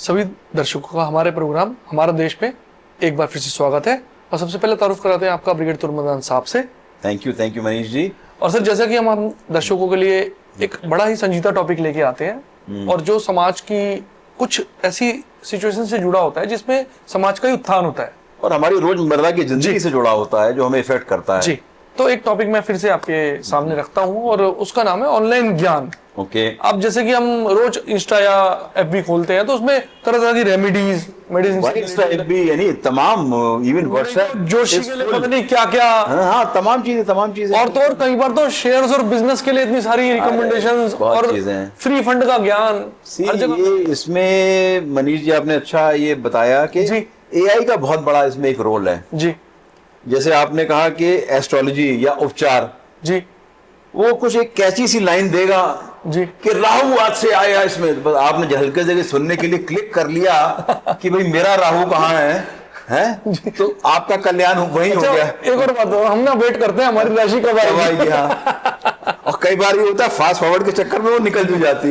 सभी दर्शकों का हमारे प्रोग्राम हमारा देश में एक बार फिर से स्वागत है। और सबसे पहले तारुफ कराते हैं आपका ब्रिगेड तुर्मदान साहब से। Thank you Manish ji. और सर, जैसा कि हम दर्शकों के लिए एक बड़ा ही संजीदा टॉपिक लेके आते हैं और जो समाज की कुछ ऐसी सिचुएशन से जुड़ा होता है जिसमें समाज का ही उत्थान होता है और हमारी रोजमर्रा की जिंदगी से जुड़ा होता है, जो हमें इफेक्ट करता है। जी, तो एक टॉपिक मैं फिर से आपके सामने रखता हूं और उसका नाम है ऑनलाइन ज्ञान। ओके। अब जैसे कि हम रोज इंस्टा या एफबी खोलते हैं तो उसमें तरह तरह की रेमेडीज, मेडिसिन, यानी तमाम, इवन व्हाट्सएप, जोशी के लिए पता नहीं क्या क्या, हाँ तमाम चीजें और तो और कई बार तो शेयर्स और बिजनेस के लिए इतनी सारी रिकमेंडेशंस और फ्री फंड का ज्ञान हर जगह। ये इसमें मनीष जी आपने अच्छा ये बताया कि एआई का बहुत बड़ा इसमें एक रोल है जी। जैसे आपने कहा कि एस्ट्रोलॉजी या उपचार जी, वो कुछ एक कैची सी लाइन देगा जी कि राहु आज से आया इसमें, बस आपने हल्के जगह सुनने के लिए क्लिक कर लिया कि भाई मेरा राहु कहाँ है तो आपका कल्याण वही हो गया। एक और बात, हम ना वेट करते हैं हमारी राशि कब आएगी। और कई बार ये होता है फास्ट फॉरवर्ड के चक्कर में वो निकल भी जाती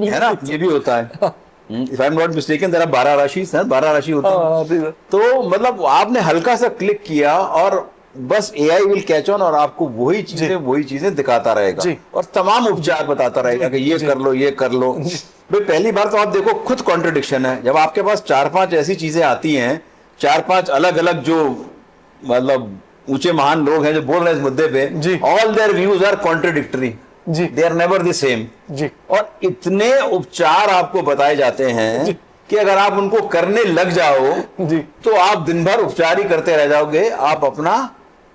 है ना, ये भी होता है। If I'm not mistaken, there are 12 राशि, 12 राशि होती है। तो मतलब आपने हल्का सा क्लिक किया और बस AI will catch on और आपको वही चीजें दिखाता रहेगा और तमाम उपचार बताता रहेगा कि ये कर लो, ये कर लो। भाई पहली बार तो आप देखो खुद कॉन्ट्रडिक्शन है, जब आपके पास 4-5 ऐसी चीजें आती हैं, 4-5 अलग अलग जो मतलब ऊंचे महान लोग हैं जो बोल रहे हैं इस मुद्दे पे, all their views are contradictory, they are never the same. और इतने उपचार आपको बताए जाते हैं कि अगर आप उनको करने लग जाओ तो आप दिन भर उपचार ही करते रह जाओगे, आप अपना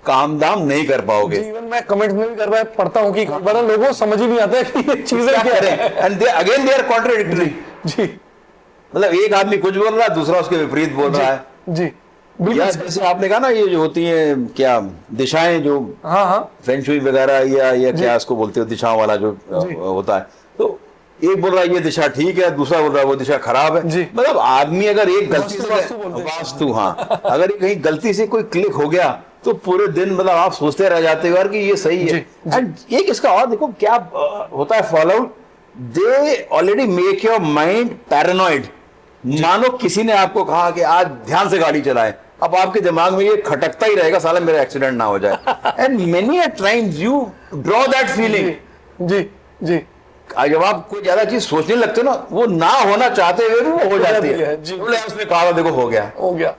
काम दाम नहीं कर पाओगे। इवन मैं कमेंट्स में भी पढ़ता हूँ कि लोगों को समझ ही नहीं आता है कि ये चीजें क्या करें, and they again they are contradictory. जी, मतलब एक आदमी कुछ बोल रहा है, दूसरा उसके विपरीत बोल रहा है। जी या जैसे आपने कहा ना, ये जो होती है क्या दिशाएं, जो फेंगशुई वगैरह या क्या उसको बोलते हो, दिशाओं वाला जो होता है, तो एक बोल रहा है ये दिशा ठीक है, दूसरा बोल रहा है वो दिशा खराब है। मतलब आदमी अगर एक गलती से वास्तु, हाँ, अगर कहीं गलती से कोई क्लिक हो गया तो पूरे दिन मतलब आप सोचते रह जाते हो यार कि ये सही है। एंड एक इसका और देखो क्या होता है fallout, they already make your mind paranoid. मानो किसी ने आपको कहा कि आज ध्यान से गाड़ी चलाए, अब आपके दिमाग में ये खटकता ही रहेगा साला मेरा एक्सीडेंट ना हो जाए। And many a times you draw that feeling. जी जब आप कोई ज्यादा चीज सोचने लगते हो ना, वो ना होना चाहते हुए भी वो हो जाती है। उसने कहा देखो हो गया।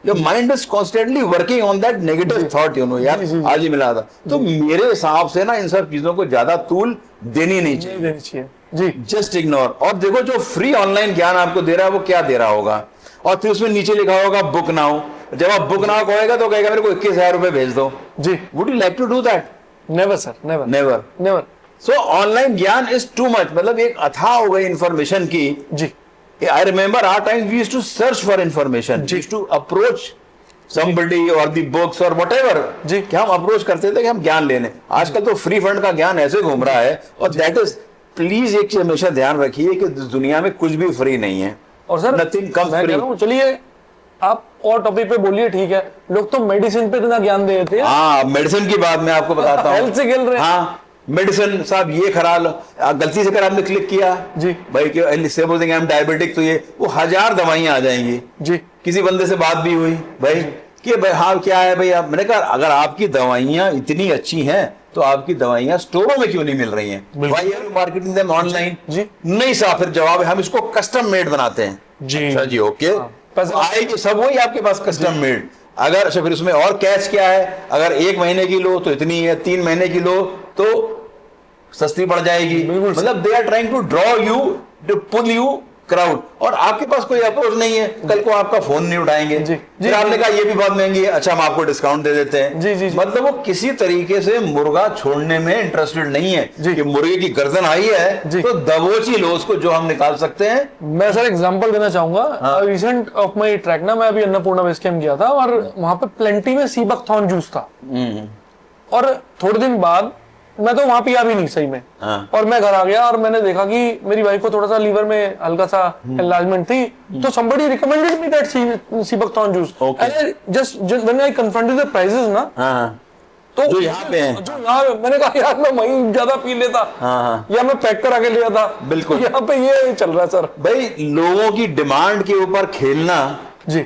Your mind is constantly working on that negative thought, you know, यार आज ही मिला था। तो मेरे हिसाब से ना इन सब चीजों को ज्यादा तूल देनी नहीं चाहिए। जी, जस्ट इग्नोर। और देखो जो फ्री ऑनलाइन ज्ञान आपको दे रहा है वो क्या दे रहा होगा, और फिर उसमें नीचे लिखा होगा बुक नाउ। जब आप बुक नाउ कहेगा तो कहेगा मेरे को 21,000 रुपए भेज दो। जी, would you like to do that? Never sir, never. So online ज्ञान इज टू मच, मतलब एक अथाह हो गई इंफॉर्मेशन की। जी, I remember our time we used to search for information, we used to approach somebody or the books or whatever, कि हम approach करते थे कि हम ज्ञान लेने। आजकल तो फ्री फंड का ज्ञान ऐसे घूम रहा है, और दैट इज, प्लीज एक चीज हमेशा ध्यान रखिए कि दुनिया में कुछ भी फ्री नहीं है। और सर नथिंग कम्स फ्री। चलिए आप और टॉपिक पे बोलिए, ठीक है, लोग तो मेडिसिन पे इतना ज्ञान दे देते हैं। हाँ, मेडिसिन की बात मैं आपको बताता हूँ, हेल्थ से खेल रहे हैं। हाँ, मेडिसिन साहब ये खा लो, गलती से अगर आपने क्लिक किया जी भाई कि बोल देंगे हम डायबिटिक, तो ये वो 1000 दवाइयां आ जाएंगी। जी, किसी बंदे से बात भी हुई भाई कि भाई हाँ क्या है भाई, आप, मैंने कहा अगर आपकी दवाइयां इतनी अच्छी हैं तो आपकी दवाइयां स्टोरों में क्यों नहीं मिल रही हैं? भाई मार्केटिंग देम ऑनलाइन। जी नहीं साहब, फिर जवाब है हम इसको कस्टम मेड बनाते हैं। जी, अच्छा जी, ओके, आएगी सब वही आपके पास कस्टम मेड। अगर अच्छा फिर उसमें और कैच क्या है, अगर 1 महीने की लो तो इतनी है, 3 महीने की लो तो सस्ती पड़ जाएगी। मतलब they are trying to draw you, to pull you crowd, और आपके पास कोई अप्रोच नहीं है। कल को आपका फोन नहीं उठाएंगे। फिर आपने कहा ये भी बहुत महंगी है, अच्छा हम आपको डिस्काउंट दे देते हैं। जी, मतलब वो किसी तरीके से मुर्गा छोड़ने में इंटरेस्टेड नहीं है कि मुर्गे की गर्दन आई है तो दबोच ही लो उसको, जो हम निकाल सकते हैं। मैं सर एग्जांपल देना चाहूंगा। रिसेंट ऑफ माई ट्रैक ना, मैं अभी अन्नपूर्णा बेस कैंप गया था और वहां पे प्लेंटी में सीबकथॉर्न जूस था, और थोड़े दिन बाद मैं तो वहां पिया भी नहीं सही में। और मैं घर आ गया और मैंने देखा कि मेरी वाइफ को थोड़ा सा लीवर में हल्का सा एनलार्जमेंट थी, तो somebody recommended me that sea buckthorn juice. Just when I confronted the prices ना, तो जो यहाँ पे हैं। जो यहाँ मैंने कहा यार मैं वहीं ज्यादा पी लेता, हाँ। या मैं पैक करा के लिया था। बिल्कुल। यहाँ पे ये चल रहा है सर। भाई लोगों की डिमांड के ऊपर खेलना, जी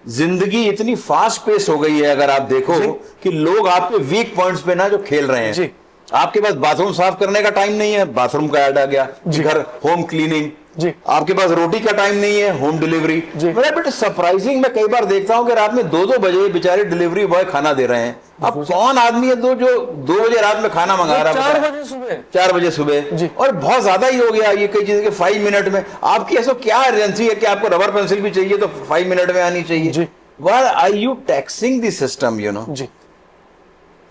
जिंदगी इतनी फास्ट पेस हो गई है, अगर आप देखो कि लोग आपके वीक पॉइंट्स पे ना जो खेल रहे हैं। जी। आपके पास बाथरूम साफ करने का टाइम नहीं है, बाथरूम का ऐड आ गया, घर होम क्लीनिंग। जी। आपके पास रोटी का टाइम नहीं है, होम डिलीवरी। मेरा बेटा सरप्राइजिंग, मैं कई बार देखता हूँ कि रात में 2-2 बजे बेचारे डिलीवरी बॉय खाना दे रहे हैं। अब कौन आदमी है जो 2 बजे रात में खाना मंगा रहा है? 4 बजे सुबह, 4 बजे सुबह। और बहुत ज्यादा ही हो गया ये, कई चीजें 5 मिनट में। आपकी ऐसा क्या अर्जेंसी है कि आपको रबर पेंसिल भी चाहिए तो 5 मिनट में आनी चाहिए? Why are you taxing the system, you know? जी।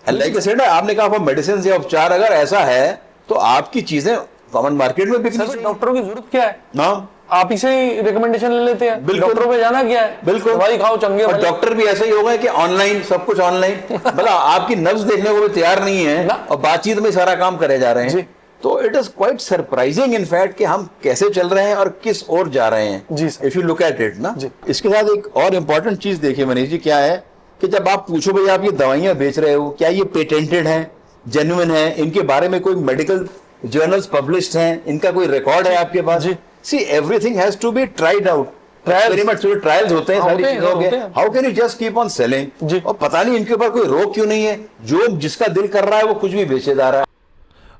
लाइक आई सेड, आपने कहा मेडिसिन या उपचार अगर ऐसा है तो आपकी चीजें कॉमन मार्केट में बिकनी चाहिए। डॉक्टरों की जरूरत क्या है? ना आप इसे ही रिकमेंडेशन ले लेते हैं। डॉक्टरों पे जाना क्या है? बिल्कुल, दवाई खाओ चंगे। और डॉक्टर भी ऐसे ही हो गए कि ऑनलाइन, सब कुछ ऑनलाइन। मतलब आपकी नब्ज देखने को भी तैयार नहीं है और बातचीत में सारा काम करे जा रहे हैं। तो it is quite surprising in fact कि हम कैसे चल रहे हैं और किस ओर जा रहे हैं। जी sir. If you look at it ना। इसके साथ एक और इम्पोर्टेंट चीज देखिए मनीष जी, क्या है कि जब आप पूछो भाई आप ये दवाइयां बेच रहे हो, क्या ये पेटेंटेड हैं, जेन्युइन है, इनके बारे में कोई मेडिकल जर्नल्स पब्लिश्ड हैं, इनका कोई रिकॉर्ड है आपके पास? See everything has to be tried out. Trials होते हैं सारी चीजों के। How can you just keep on selling? और पता नहीं इनके ऊपर कोई रोक क्यों नहीं है, जो जिसका दिल कर रहा है वो कुछ भी बेचे जा रहा है।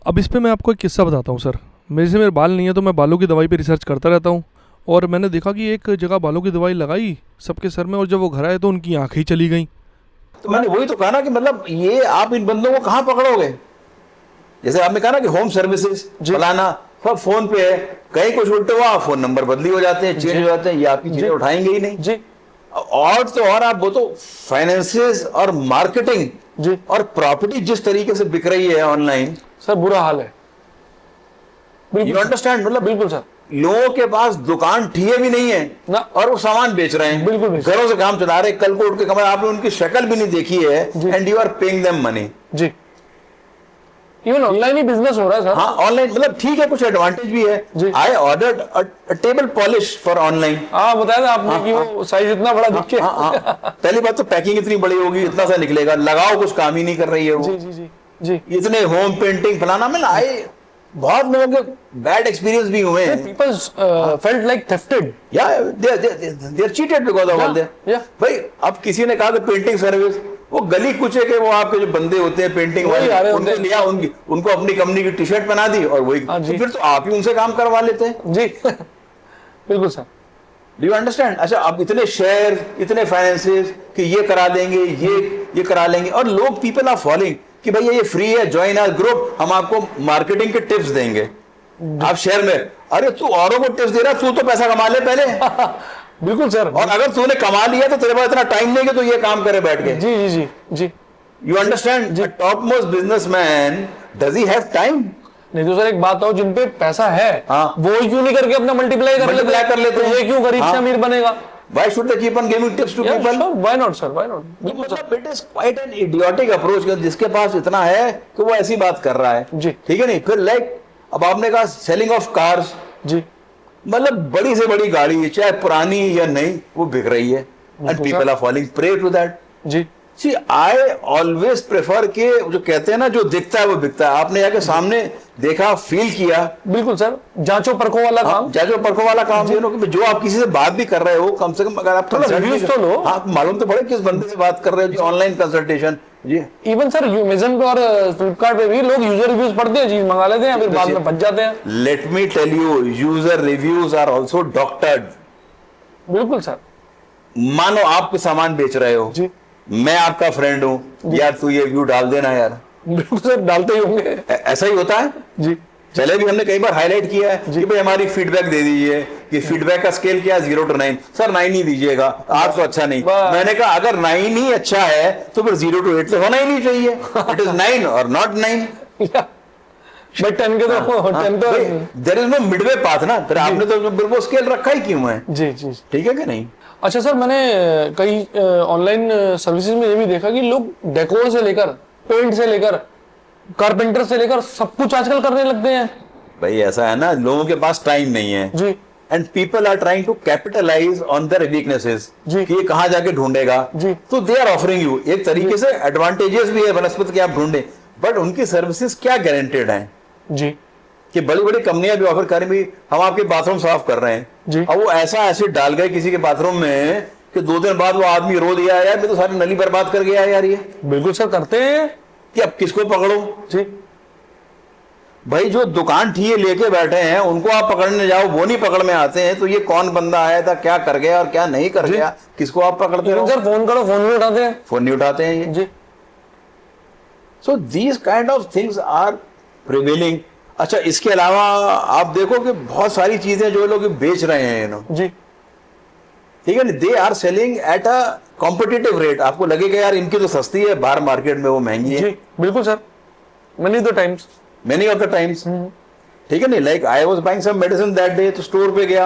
अब इस पे मैं आपको एक किस्सा बताता हूँ सर। मेरे बाल नहीं है तो मैं बालों की दवाई पे रिसर्च करता रहता हूँ, और मैंने देखा कि एक जगह बालों की दवाई लगाई सबके सर में, और जब वो घर आए तो उनकी आंखें ही चली गई। तो मैंने वही तो कहा ना कि मतलब ये आप इन बंदों को कहाँ पकड़ोगे? जैसे आपने कहा ना कि होम सर्विसेज फलाना सब फोन पे है, कहीं कुछ उल्टे हुआ फोन नंबर बदली हो जाते हैं, चेंज हो जाते हैं, ये आपकी चीजें उठाएंगे ही नहीं। जी। और तो और आप वो तो फाइनेंसेस और मार्केटिंग जी और प्रॉपर्टी जिस तरीके से बिक रही है ऑनलाइन, सर बुरा हाल है। You understand? मतलब बिल्कुल सर। लोगों के पास दुकान ठिए भी नहीं है ना, और वो सामान बेच रहे हैं। बिल्कुल घरों से काम चला रहे, कल को उठ के कमर, आपने उनकी शक्ल भी नहीं देखी है, and you are paying them money. जी। इवन ऑनलाइन ही बिजनेस हो रहा है सर। हाँ ऑनलाइन, मतलब ठीक है, कुछ एडवांटेज भी है। I ordered a table polish for online. हाँ बताया था आपने कि वो साइज इतना बड़ा दिखे। पहली बात तो पैकिंग इतनी बड़ी होगी, इतना सा निकलेगा, लगाओ कुछ काम ही नहीं कर रही है वो। जी जी जी जी। इतने होम पेंटिंग फलाना में आई, बहुत लोगों के बैड एक्सपीरियंस भी हुए हैं। People felt like thefted. Yeah, they are cheated because of all that. भाई अब किसी ने कहा कि पेंटिंग सर्विस, वो गली कुचे के वो आपके जो बंदे होते हैं पेंटिंग वाले, उनको लिया, उनको अपनी कंपनी की टी शर्ट बना दी और वही, तो फिर तो आप ही उनसे काम करवा लेते हैं। जी बिल्कुल सर। Do you understand? अच्छा, अब इतने शेयर, इतने फाइनेंसेस कि ये करा देंगे, ये करा लेंगे, और लोग, पीपल आर फॉलोइंग कि भैया ये फ्री है, ज्वाइन आवर ग्रुप, हम आपको मार्केटिंग के टिप्स देंगे। आप शेयर में, अरे तू औरों को टिप्स दे रहा, तू तो पैसा कमा ले पहले। बिल्कुल सर। और अगर तूने कमा लिया तो तेरे पास इतना टाइम नहीं कि तू ये काम करे बैठ के। जी जी जी जी। You understand? Top most businessman, does he have time? नहीं तो सर एक बात हो, जिन पे पैसा है वो क्यों नहीं करके अपना मल्टीप्लाई कर लेते हैं? ये क्यों गरीब से अमीर बनेगा? Why should they keep on giving tips to people? Sure, why not sir? Why not? मतलब it is quite an idiotic approach, जिसके पास इतना है कि वो ऐसी बात कर रहा है। जी ठीक है नहीं? फिर लाइक अब आपने कहा सेलिंग ऑफ कार्स। जी। मतलब बड़ी से बड़ी गाड़ी, चाहे पुरानी या नई, वो बिक रही है, and people are following prey to that. जी। See, I always prefer के जो कहते हैं ना, जो दिखता है वो बिकता है। आपने जाके सामने देखा, फील किया। बिल्कुल सर, जांचो परखो वाला काम। जांचो परखो वाला काम, जो आप किसी से बात भी कर रहे हो, कम से कम अगर आप रिव्यूज तो लो। हाँ, मालूम तो पड़े किस बंदे से बात कर रहे हो, ऑनलाइन कंसल्टेशन। जी। इवन सर अमेज़न पे और फ्लिपकार्ट पे भी लोग यूजर रिव्यूज पढ़ते हैं, चीज मंगा लेते हैं, फिर बाद में बच जाते हैं। Let me tell you, user reviews are also doctored. बिल्कुल सर। मानो आप कुछ सामान बेच रहे हो जी, मैं आपका फ्रेंड हूं, यार तू ये व्यू डाल देना यार। बिल्कुल सर, डालते ही होंगे। ऐसा ही होता है जी। पहले भी हमने कई बार हाईलाइट किया है कि भाई हमारी फीडबैक दे दीजिए, कि फीडबैक का स्केल क्या है, 0 to 9। सर 9 ही दीजिएगा, 8 तो अच्छा नहीं। मैंने कहा अगर 9 ही अच्छा है तो फिर 0 to 8 तो होना ही नहीं चाहिए। इट इज 9 और नॉट 9। बट 10 के तो 10 तो there is no midway path ना, फिर आपने तो वो स्केल रखा ही क्यों है? जी जी, ठीक है कि नहीं? अच्छा सर, मैंने कई ऑनलाइन सर्विसेज में ये भी देखा कि लोग डेकोर से लेकर, पेंट से लेकर, कारपेंटर से लेकर सब कुछ आजकल करने लग गए हैं। भाई ऐसा है ना, लोगों के पास टाइम नहीं है जी, and people are trying to capitalise on their weaknesses जी। कि ये कहाँ जाके ढूंढेगा जी। तो दे आर ऑफरिंग यू एक तरीके से एडवांटेजेस भी है वनस्पति के आप ढूंढें, बट उनकी सर्विसेज क्या गारंटेड हैं जी कि बड़ी बड़ी कंपनियां भी ऑफर करें भी हम आपके बाथरूम साफ कर रहे हैं जी। और वो ऐसा एसिड डाल गए किसी के बाथरूम में कि 2 दिन बाद वो आदमी रो दिया यार मैं तो सारी नली बर्बाद कर गया यार ये, बिल्कुल सर करते हैं कि अब किसको पकड़ो जी। भाई जो दुकान ठिए लेके बैठे हैं उनको आप पकड़ने जाओ वो नहीं पकड़ में आते हैं, तो ये कौन बंदा आया था क्या कर गया और क्या नहीं कर गया, किसको आप पकड़ते हो? सर फोन करो फोन नहीं उठाते हैं फोन नहीं उठाते हैं ये जी। So these kind of things are prevailing. अच्छा इसके अलावा आप देखो कि बहुत सारी चीजें जो लोग बेच रहे हैं यू नो, जी ठीक है ना, they are selling at a competitive rate. आपको लगेगा यार इनकी तो सस्ती है, बाहर मार्केट में वो महंगी है। जी बिल्कुल sir, many the times many of the times, ठीक है नहीं, like I was buying some medicine that day, तो स्टोर पे गया,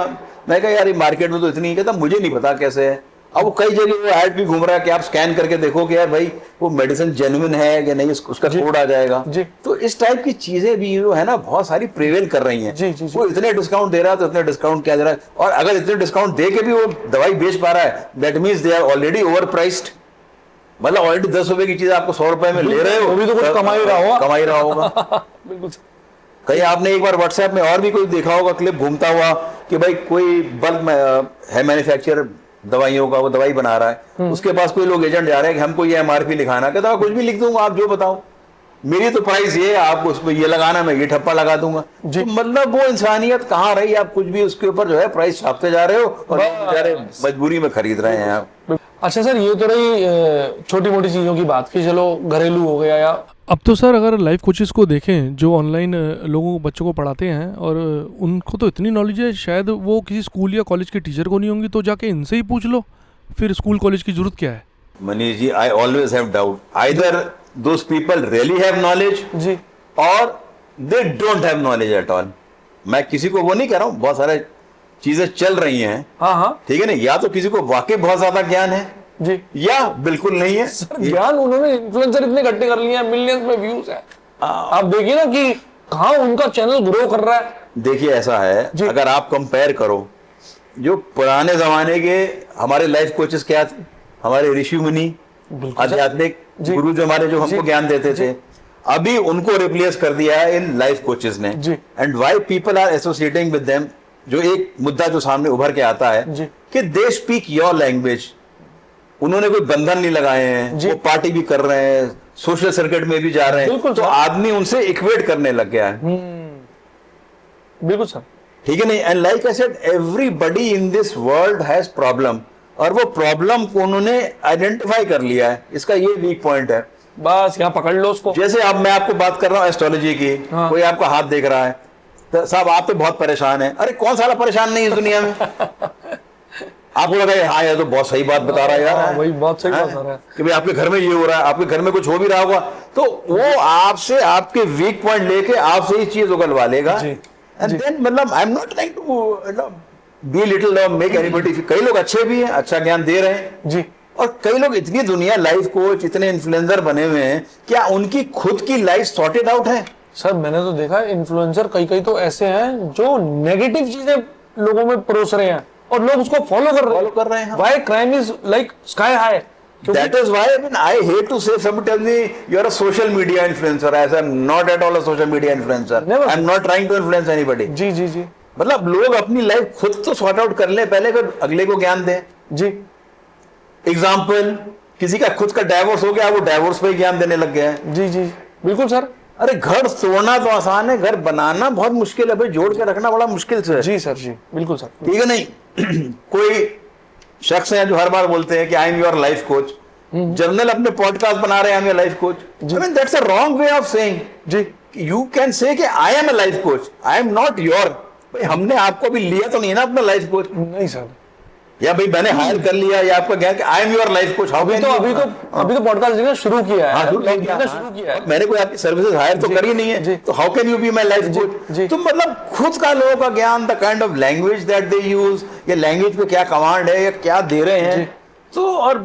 मैं कहा यार ये मार्केट में तो इतनी, कहता मुझे नहीं पता कैसे है। अब वो कई जगह वो ऐड भी घूम रहा है कि आप स्कैन करके देखो कि यार भाई वो मेडिसिन जेन्युइन है कि नहीं, उसका कोड आ जाएगा जी। तो इस टाइप की चीजें भी जो है ना बहुत सारी प्रिवेल कर रही हैं। जी, जी, जी। वो इतने डिस्काउंट दे रहा है तो इतने डिस्काउंट क्या दे रहा है, और अगर इतने डिस्काउंट दे के भी वो दवाई बेच पा रहा है that means they are already overpriced. मतलब ऑलरेडी 10 रुपए की चीज आपको 100 रुपए में ले रहे हो, वो भी तो कुछ कमा ही रहा होगा। कमा ही रहा होगा। बिल्कुल सर। कहीं आपने एक बार व्हाट्सएप में और भी कोई देखा होगा क्लिप घूमता हुआ कि भाई कोई बल्क है मैन्युफैक्चरर दवाइयों का, वो दवाई बना रहा है, उसके पास कोई लोग एजेंट जा रहे हैं कि हमको ये एमआरपी लिखाना, कहता कुछ भी लिख दूंगा आप जो बताओ, मेरी तो प्राइस ये है, आपको उस पर ये लगाना, मैं ये ठप्पा लगा दूंगा। तो मतलब वो इंसानियत कहाँ रही, आप कुछ भी उसके ऊपर जो है प्राइस छापते जा रहे हो और बेचारे मजबूरी में खरीद रहे हैं आप। अच्छा सर, ये तो रही छोटी मोटी चीज़ों की बात की, चलो घरेलू हो गया। या अब तो सर अगर लाइफ कोचेस को देखें जो ऑनलाइन लोगों को बच्चों को पढ़ाते हैं, और उनको तो इतनी नॉलेज है, शायद वो किसी स्कूल या कॉलेज के टीचर को नहीं होंगी, तो जाके इनसे ही पूछ लो, फिर स्कूल कॉलेज की जरूरत क्या है? Manish ji, I always have doubt either those people really have knowledge ji और they don't have knowledge at all. मैं किसी को वो नहीं कह रहा हूँ, बहुत सारे चीजें चल रही हैं, हाँ हाँ ठीक है ना, या तो किसी को वाकई बहुत ज्यादा ज्ञान है जी, या बिल्कुल नहीं है। ज्ञान उन्होंने इन्फ्लुएंसर इतने इकट्ठे कर लिए हैं, मिलियंस में व्यूज है, आप देखिए ना कि कहाँ उनका चैनल ग्रो कर रहा है। देखिए ऐसा है, अगर आप कंपेयर करो जो पुराने जमाने के हमारे लाइफ कोचेस क्या थे, हमारे ऋषि मुनि आध्यात्मिक गुरु जो हमारे जो हमको ज्ञान देते थे, अभी उनको रिप्लेस कर दिया है इन लाइफ कोचेस ने। And why people are associating with them, जो एक मुद्दा जो सामने उभर के आता है कि दे स्पीक योर लैंग्वेज। उन्होंने कोई बंधन नहीं लगाए हैं, वो पार्टी भी कर रहे हैं, सोशल सर्किट में भी जा रहे हैं, तो आदमी उनसे इक्वेट करने लग गया है। बिल्कुल सर, ठीक है नहीं, and like I said everybody in this world has problem, और वो प्रॉब्लम को उन्होंने आइडेंटिफाई कर लिया है, इसका ये वीक पॉइंट है, बस यहाँ पकड़ लो उसको। जैसे अब मैं आपको बात कर रहा हूँ एस्ट्रोलॉजी की, कोई आपका हाथ देख रहा है तो साहब आप तो बहुत परेशान है, अरे कौन साला परेशान नहीं है इस दुनिया में? आपको लगा हाँ यार तो बहुत सही बात बता रहा है यार, वही बहुत सही बात बता रहा है कि भाई आपके घर में ये हो रहा है, आपके घर में कुछ हो भी रहा होगा, तो वो आपसे आपके वीक पॉइंट लेके आपसे ही चीज उगलवा लेगा। एंड देन मतलब I am not trying to belittle और मेक एनीबॉडी, कई लोग अच्छे भी हैं, अच्छा ज्ञान दे रहे हैं जी, और कई लोग इतनी दुनिया लाइफ कोच इतने इन्फ्लुएंसर बने हुए हैं, क्या उनकी खुद की लाइफ सॉर्टेड आउट है? सर मैंने तो देखा इन्फ्लुएंसर कई कई तो ऐसे हैं जो नेगेटिव चीजें लोगों में परोस रहे हैं और लोग उसको फॉलो कर रहे हैं। Why crime is like sky high? That is why I hate to say, somebody tells me you are a social media influencer. I am not at all a social media influencer. I am not trying to influence anybody. जी जी जी, मतलब लोग अपनी life खुद तो sort out कर ले पहले, फिर अगले को ज्ञान दें। जी एग्जाम्पल, किसी का खुद का डाइवोर्स हो गया, वो डाइवोर्स पे ही ज्ञान देने लग गया है। जी जी बिल्कुल सर। अरे घर तोड़ना तो आसान है, घर बनाना बहुत मुश्किल है भाई, जोड़ के रखना बड़ा मुश्किल से। जी सर, जी बिल्कुल सर। ठीक है नहीं, कोई शख्स है जो हर बार बोलते हैं कि I am your life coach, जर्नल अपने पॉडकास्ट बना रहे हैं I am your life coach. I mean that's a wrong way of saying. जी, यू कैन से कि I am a life coach, I am not your. भाई हमने आपको अभी लिया तो नहीं ना अपना लाइफ कोच? नहीं सर। या भाई मैंने हायर कर लिया या आपका क्या कि I am your life coach? अभी तो पॉडकास्ट देना शुरू किया है। शुरू किया है। मैंने कोई आपकी सर्विसेज हायर तो करी नहीं है, तो how can you be my life coach? तो मतलब खुद का लोगों का ज्ञान, the kind of language that they use, या लैंग्वेज पे क्या कमांड है या क्या दे रहे हैं, तो और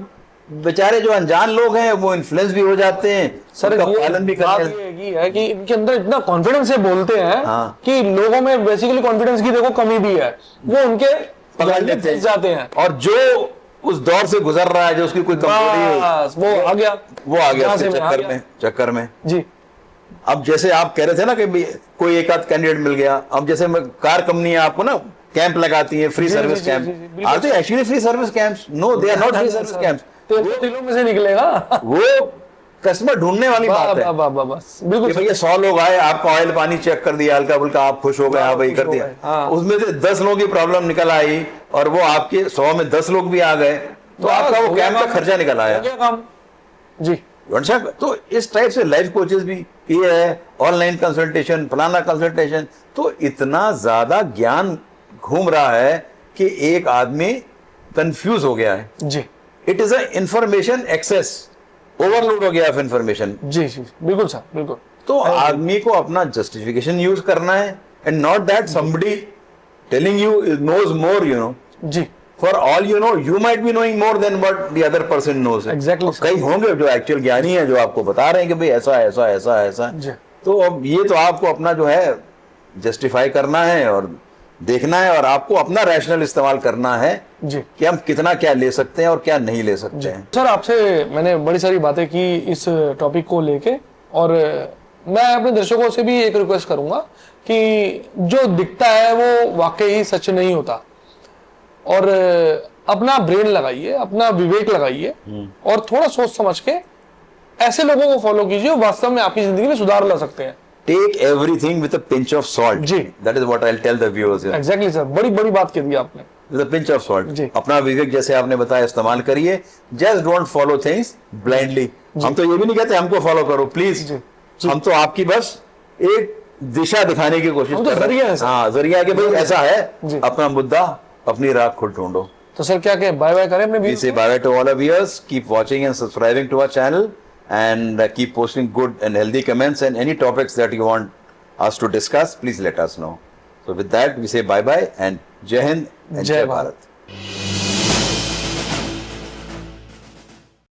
बेचारे जो अनजान लोग हैं वो इन्फ्लुएंस भी हो जाते हैं, सर उनका ये पालन भी बात करते हैं। ये है कि इनके अंदर इतना कॉन्फिडेंस से बोलते हैं हाँ। कि लोगों में बेसिकली कॉन्फिडेंस की देखो कमी भी है, वो उनके पकड़ लेते हैं। जाते हैं और जो उस दौर से गुजर रहा है, जो उसकी कोई कमजोरी है, बस वो आ गया, वो आ गया जहाँ उसके से मैं आ गया। चक्कर में। जी अब जैसे आप कह रहे थे ना कि कोई एक आध कैंडिडेट मिल गया, अब जैसे कार कंपनी आपको ना कैंप लगाती है, फ्री जी, सर्विस जी, जी, कैंप। जी, जी, बिल्कुल। Are they actually free service camps? No, they are not free service camps. तिलों में से निकलेगा। वो कस्टमर ढूंढने वाली बात है बस बिल्कुल कि भैया 100 लोग आए, आपका ऑयल पानी चेक कर दिया हल्का फुल्का, आप खुश हो गए, हाँ भाई कर दिया। हाँ। उसमें से 10 लोगों की प्रॉब्लम निकल आई और वो आपके 100 में 10 लोग भी आ गए, तो आपका वो कैंप का खर्चा निकल आया। हो गया काम। जी तो इस टाइप से लाइफ कोचेस भी ये है, ऑनलाइन कंसल्टेशन, फलाना कंसल्टेशन, तो इतना ज्यादा ज्ञान घूम रहा है कि एक आदमी कंफ्यूज हो गया है। जी it is a information access, overload हो गया इंफॉर्मेशन। जी जी बिल्कुल सर, बिल्कुल। तो आदमी को अपना जस्टिफिकेशन यूज करना है, and not that somebody telling you knows more, you know. जी For all you know, you might be knowing more than what the other person knows. Exactly, और कई होंगे जो एक्चुअल ज्ञानी है, जो आपको बता रहे हैं कि भाई ऐसा ऐसा ऐसा ऐसा। जी। तो अब ये तो आपको अपना जो है जस्टिफाई करना है और देखना है, और आपको अपना रैशनल इस्तेमाल करना है जी कि हम कितना क्या ले सकते हैं और क्या नहीं ले सकते हैं। सर आपसे मैंने बड़ी सारी बातें की इस टॉपिक को लेके, और मैं अपने दर्शकों से भी एक रिक्वेस्ट करूंगा कि जो दिखता है वो वाकई सच नहीं होता, और अपना ब्रेन लगाइए, अपना विवेक लगाइए, और थोड़ा सोच समझ के ऐसे लोगों को फॉलो कीजिए जो वास्तव में आपकी जिंदगी में सुधार ला सकते हैं। Take everything with a pinch of salt. जी। That is what I will tell the viewers. Exactly sir, बड़ी बड़ी बात कह दी आपने। With a pinch of salt. जी। अपना विवेक जैसे आपने बताया इस्तेमाल करिए। Just don't follow things blindly. हम तो ये भी नहीं कहते हमको फॉलो करो प्लीज, हम तो आपकी बस एक दिशा दिखाने की कोशिश तो कर रहे हैं। हाँ, जरिया कि भाई ऐसा है, अपना मुद्दा, अपनी राह खुद ढूंढो। तो सर क्या कहें, बाय बाय करें अपने We say bye bye to all of viewers. Keep watching and subscribing to our channel, and keep posting good and healthy comments, and any topics that you want us to discuss, please let us know. So with that, we say bye bye and Jai Hind and Jai Jai Bharat. Bharat.